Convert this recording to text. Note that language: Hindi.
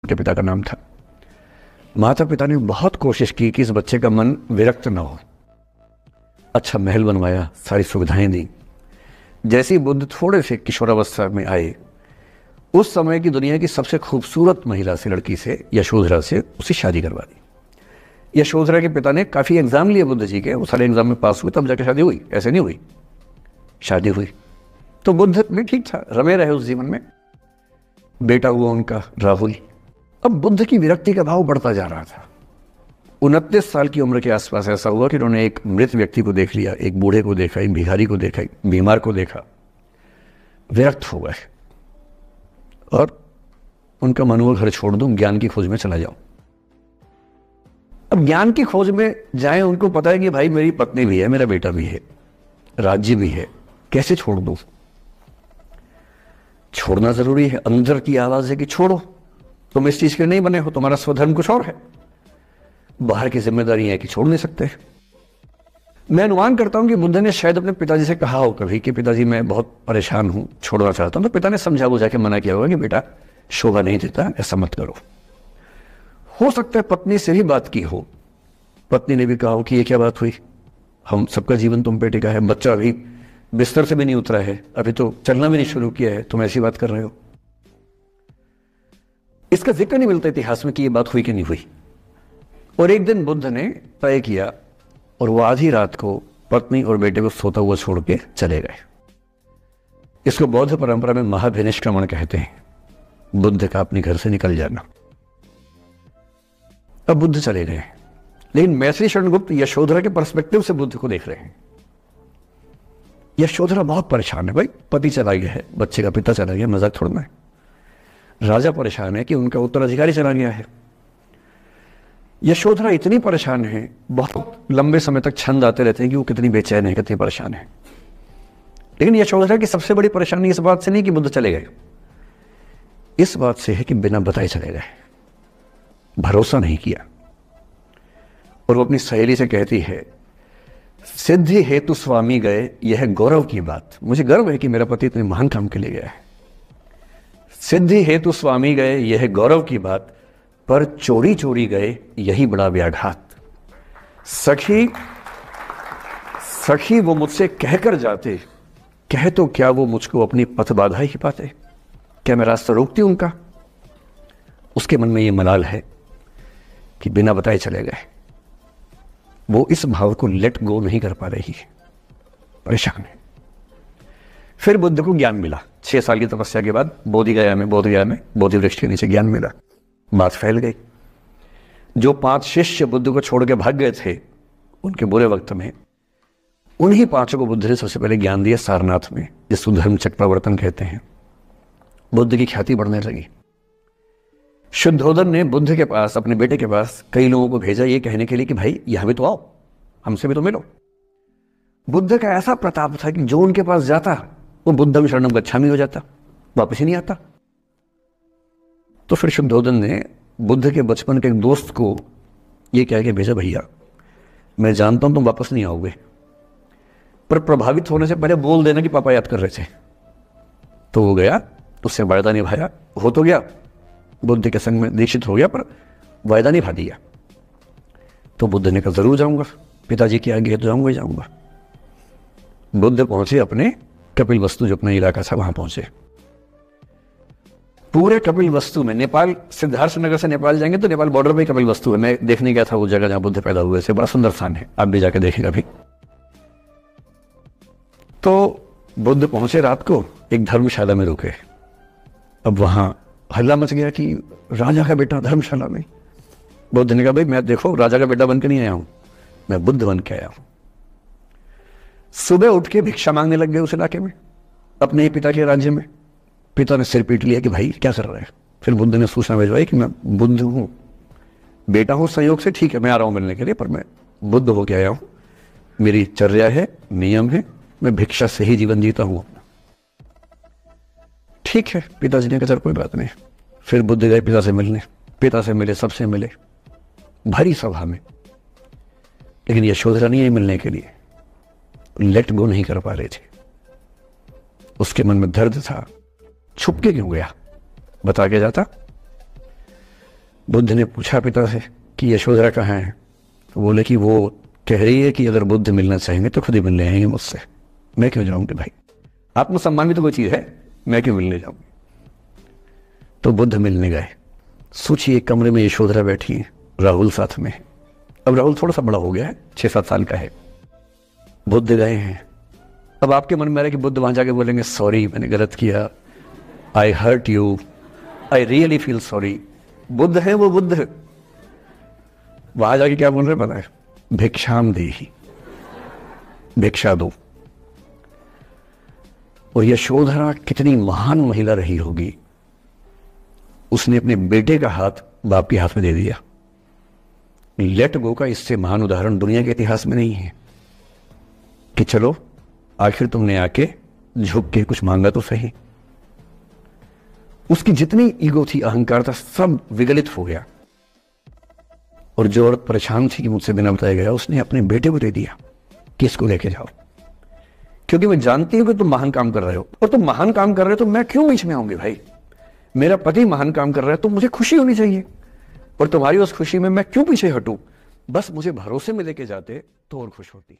के पिता का नाम था। माता पिता ने बहुत कोशिश की कि इस बच्चे का मन विरक्त न हो। अच्छा महल बनवाया, सारी सुविधाएं दी। जैसे ही बुद्ध थोड़े से किशोरावस्था में आए, उस समय की दुनिया की सबसे खूबसूरत महिला से, लड़की से, यशोधरा से, उससे शादी करवा दी। यशोधरा के पिता ने काफ़ी एग्जाम लिए बुद्ध जी के, वो सारे एग्जाम में पास हुए, तब जाके शादी हुई, ऐसे नहीं हुई, शादी हुई। तो बुद्ध भी ठीक था, रमे रहे उस जीवन में। बेटा हुआ उनका राहुल। अब बुद्ध की विरक्ति का भाव बढ़ता जा रहा था। 29 साल की उम्र के आसपास ऐसा हुआ कि उन्होंने एक मृत व्यक्ति को देख लिया, एक बूढ़े को देखा, एक भिखारी को देखा, एक बीमार को देखा, विरक्त हो गए और उनका मन हुआ घर छोड़ दूं, ज्ञान की खोज में चला जाऊं। अब ज्ञान की खोज में जाए, उनको पता है कि भाई मेरी पत्नी भी है, मेरा बेटा भी है, राज्य भी है, कैसे छोड़ दूं? छोड़ना जरूरी है। अंदर की आवाज है कि छोड़ो, तुम इस चीज के नहीं बने हो, तुम्हारा स्वधर्म कुछ और है। बाहर की जिम्मेदारी है कि छोड़ नहीं सकते। मैं अनुमान करता हूं कि बुद्ध ने शायद अपने पिताजी से कहा हो कभी कि पिताजी मैं बहुत परेशान हूं, छोड़ना चाहता हूं। तो पिता ने समझा बुझा के मना किया होगा कि बेटा शोभा नहीं देता, ऐसा मत करो। हो सकता है पत्नी से भी बात की हो, पत्नी ने भी कहा हो कि ये क्या बात हुई, हम सबका जीवन तुम पे टिका है, बच्चा अभी बिस्तर से भी नहीं उतरा है, अभी तो चलना भी नहीं शुरू किया है, तुम ऐसी बात कर रहे हो। इसका जिक्र नहीं मिलता इतिहास में कि ये बात हुई कि नहीं हुई। और एक दिन बुद्ध ने तय किया और वो आधी रात को पत्नी और बेटे को सोता हुआ छोड़ के चले गए। इसको बौद्ध परंपरा में महाभिनिष्क्रमण कहते हैं, बुद्ध का अपने घर से निकल जाना। अब बुद्ध चले गए, लेकिन मैत्री शरण गुप्त यशोधरा के पर्सपेक्टिव से बुद्ध को देख रहे हैं। यशोधरा बहुत परेशान है, भाई पति चला गया है, बच्चे का पिता चला गया, मजाक थोड़ना है। राजा परेशान है कि उनका उत्तराधिकारी चला गया है। यशोधरा इतनी परेशान है, बहुत लंबे समय तक छंद आते रहते हैं कि वो कितनी बेचैन है, कितनी परेशान है। लेकिन यशोधरा की सबसे बड़ी परेशानी इस बात से नहीं कि बुद्ध चले गए, इस बात से है कि बिना बताए चले गए, भरोसा नहीं किया। और वो अपनी सहेली से कहती है, सिद्धि हेतु स्वामी गए, यह गौरव की बात, मुझे गर्व है कि मेरा पति इतने महान काम के लिए गया है। सिद्धि हेतु स्वामी गए, यह गौरव की बात, पर चोरी चोरी गए, यही बड़ा व्याघात। सखी सखी वो मुझसे कहकर जाते, कह तो क्या वो मुझको अपनी पथ बाधा ही पाते, क्या मैं रास्ता रोकती उनका? उसके मन में ये मलाल है कि बिना बताए चले गए। वो इस भाव को लेट गो नहीं कर पा रही है, परेशान है। फिर बुद्ध को ज्ञान मिला 6 साल की तपस्या के बाद, बोधगया में बोधि वृक्ष के नीचे ज्ञान मिला। बात फैल गई। जो 5 शिष्य बुद्ध को छोड़ के भाग गए थे उनके बुरे वक्त में, उन्हीं 5 को बुद्ध ने सबसे पहले ज्ञान दिया सारनाथ में, जिसको धर्म चक्रवर्तन कहते हैं। बुद्ध की ख्याति बढ़ने लगी। शुद्धोदन ने बुद्ध के पास, अपने बेटे के पास कई लोगों को भेजा ये कहने के लिए कि भाई यहां भी तो आओ, हमसे भी तो मिलो। बुद्ध का ऐसा प्रताप था कि जो उनके पास जाता वो बुद्धम शरणम गच्छामि हो जाता, वापस ही नहीं आता। तो फिर शुद्धोदन ने बुद्ध के बचपन के एक दोस्त को ये कह के भेजा, भैया मैं जानता हूं तुम वापस नहीं आओगे, पर प्रभावित होने से पहले बोल देना कि पापा याद कर रहे थे। तो वो गया, उससे वायदा निभाया, हो तो गया, बुद्ध के संग में दीक्षित हो गया, पर वायदा निभा दिया। तो बुद्ध ने कहा जरूर जाऊंगा, पिताजी की आज्ञा है तो जाऊंगा ही जाऊंगा। बुद्ध पहुंचे अपने कपिल वस्तु, जो अपना इलाका था, वहां पहुंचे। पूरे कपिल वस्तु में, नेपाल सिद्धार्थ नगर से नेपाल जाएंगे तो नेपाल बॉर्डर पे कपिल वस्तु है, मैं देखने गया था वो जगह जहां बुद्ध पैदा हुए थे, बड़ा सुंदर स्थान है, आप भी जाके देखेंगे अभी। तो बुद्ध पहुंचे रात को, एक धर्मशाला में रुके। अब वहां हल्ला मच गया कि राजा का बेटा धर्मशाला में। बुद्ध ने कहा भाई मैं देखो राजा का बेटा बन के नहीं आया हूं, मैं बुद्ध बन के आया हूं। सुबह उठ के भिक्षा मांगने लग गए उस इलाके में, अपने ही पिता के राज्य में। पिता ने सिर पीट लिया कि भाई क्या कर रहे हैं। फिर बुद्ध ने सूचना भिजवाई कि मैं बुद्ध हूं, बेटा हूं संयोग से, ठीक है मैं आ रहा हूं मिलने के लिए, पर मैं बुद्ध होके आया हूं, मेरी चर्या है, नियम है, मैं भिक्षा से ही जीवन जीता हूं अपना। ठीक है, पिताजी ने कहा चल कोई बात नहीं। फिर बुद्ध गए पिता से मिलने, पिता से मिले, सबसे मिले, भरी सभा में। लेकिन यशोधरा नहीं आई मिलने के लिए, लेट गो नहीं कर पा रहे थे। उसके मन में दर्द था, छुप के क्यों गया, बता के जाता। बुद्ध ने पूछा पिता से कि यशोधरा कहाँ है, तो बोले कि वो कह रही है कि अगर बुद्ध मिलना चाहेंगे तो खुद ही मिलने आएंगे मुझसे, मैं क्यों जाऊंगी भाई, आत्मसम्मान भी तो कोई चीज है, मैं क्यों मिलने जाऊंगी। तो बुद्ध मिलने गए। सोचिए कमरे में यशोधरा बैठी है, राहुल साथ में। अब राहुल थोड़ा सा बड़ा हो गया है, 6-7 साल का है। बुद्ध गए हैं। अब आपके मन में आ रहा है कि बुद्ध वहां जाके बोलेंगे सॉरी मैंने गलत किया, I hurt you, I really feel sorry. बुद्ध है वो बुद्ध, वहां जाके क्या बोल रहे पता है, भिक्षाम देहि, भिक्षा दो। और यशोधरा कितनी महान महिला रही होगी, उसने अपने बेटे का हाथ बाप के हाथ में दे दिया। लेट गो का इससे महान उदाहरण दुनिया के इतिहास में नहीं है कि चलो आखिर तुमने आके झुक के कुछ मांगा तो सही। उसकी जितनी ईगो थी, अहंकार था, सब विगलित हो गया। और जो औरत परेशान थी कि मुझसे बिना बताया गया, उसने अपने बेटे को दे दिया कि इसको लेके जाओ, क्योंकि मैं जानती हूं कि तुम महान काम कर रहे हो, और तुम महान काम कर रहे हो तो मैं क्यों बीच में आऊंगी भाई, मेरा पति महान काम कर रहा है तो मुझे खुशी होनी चाहिए, और तुम्हारी उस खुशी में मैं क्यों पीछे हटूं, बस मुझे भरोसे में लेके जाते तो और खुश होती।